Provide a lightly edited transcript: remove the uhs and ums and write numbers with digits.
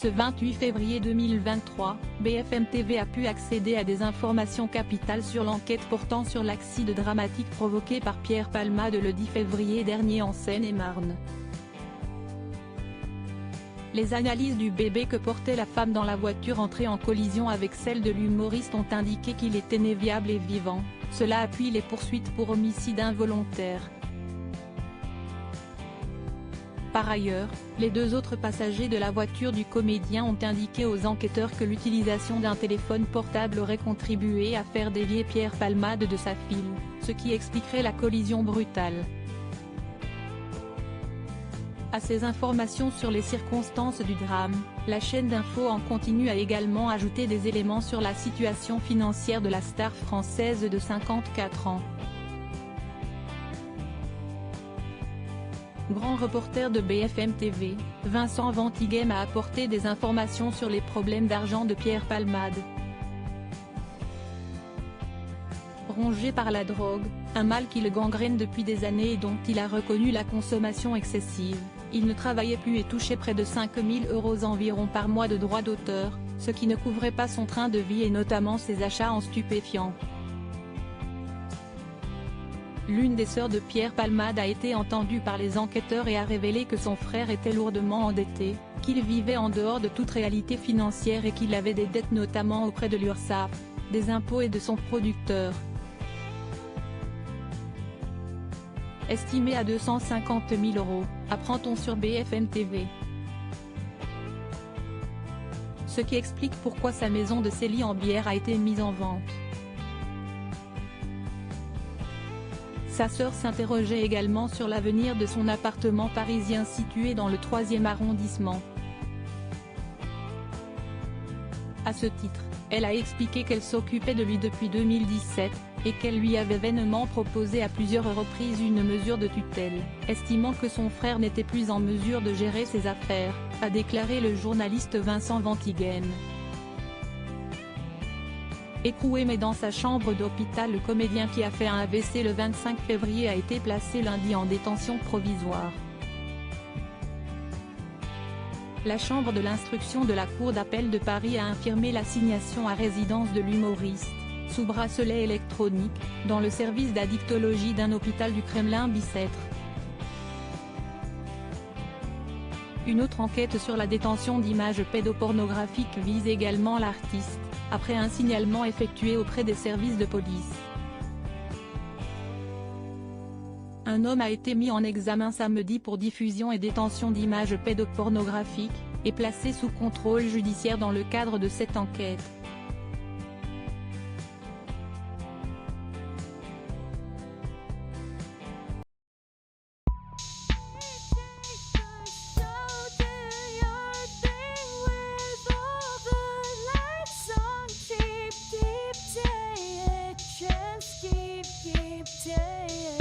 Ce 28 février 2023, BFM TV a pu accéder à des informations capitales sur l'enquête portant sur l'accident dramatique provoqué par Pierre Palmade le 10 février dernier en Seine-et-Marne. Les analyses du bébé que portait la femme dans la voiture entrée en collision avec celle de l'humoriste ont indiqué qu'il était né viable et vivant, cela appuie les poursuites pour homicide involontaire. Par ailleurs, les deux autres passagers de la voiture du comédien ont indiqué aux enquêteurs que l'utilisation d'un téléphone portable aurait contribué à faire dévier Pierre Palmade de sa file, ce qui expliquerait la collision brutale. À ces informations sur les circonstances du drame, la chaîne d'info en continu a également ajouté des éléments sur la situation financière de la star française de 54 ans. Grand reporter de BFM TV, Vincent Ventighem a apporté des informations sur les problèmes d'argent de Pierre Palmade. Rongé par la drogue, un mal qui le gangrène depuis des années et dont il a reconnu la consommation excessive, il ne travaillait plus et touchait près de 5 000 € environ par mois de droits d'auteur, ce qui ne couvrait pas son train de vie et notamment ses achats en stupéfiants. L'une des sœurs de Pierre Palmade a été entendue par les enquêteurs et a révélé que son frère était lourdement endetté, qu'il vivait en dehors de toute réalité financière et qu'il avait des dettes notamment auprès de l'URSSAF, des impôts et de son producteur. Estimé à 250 000 €, apprend-on sur BFM TV. Ce qui explique pourquoi sa maison de Célie-en-Bière a été mise en vente. Sa sœur s'interrogeait également sur l'avenir de son appartement parisien situé dans le 3e arrondissement. À ce titre, elle a expliqué qu'elle s'occupait de lui depuis 2017, et qu'elle lui avait vainement proposé à plusieurs reprises une mesure de tutelle, estimant que son frère n'était plus en mesure de gérer ses affaires, a déclaré le journaliste Vincent Ventighem. Écroué mais dans sa chambre d'hôpital, le comédien qui a fait un AVC le 25 février a été placé lundi en détention provisoire. La chambre de l'instruction de la Cour d'appel de Paris a infirmé l'assignation à résidence de l'humoriste, sous bracelet électronique, dans le service d'addictologie d'un hôpital du Kremlin-Bicêtre. Une autre enquête sur la détention d'images pédopornographiques vise également l'artiste, après un signalement effectué auprès des services de police. Un homme a été mis en examen samedi pour diffusion et détention d'images pédopornographiques, et placé sous contrôle judiciaire dans le cadre de cette enquête. Keep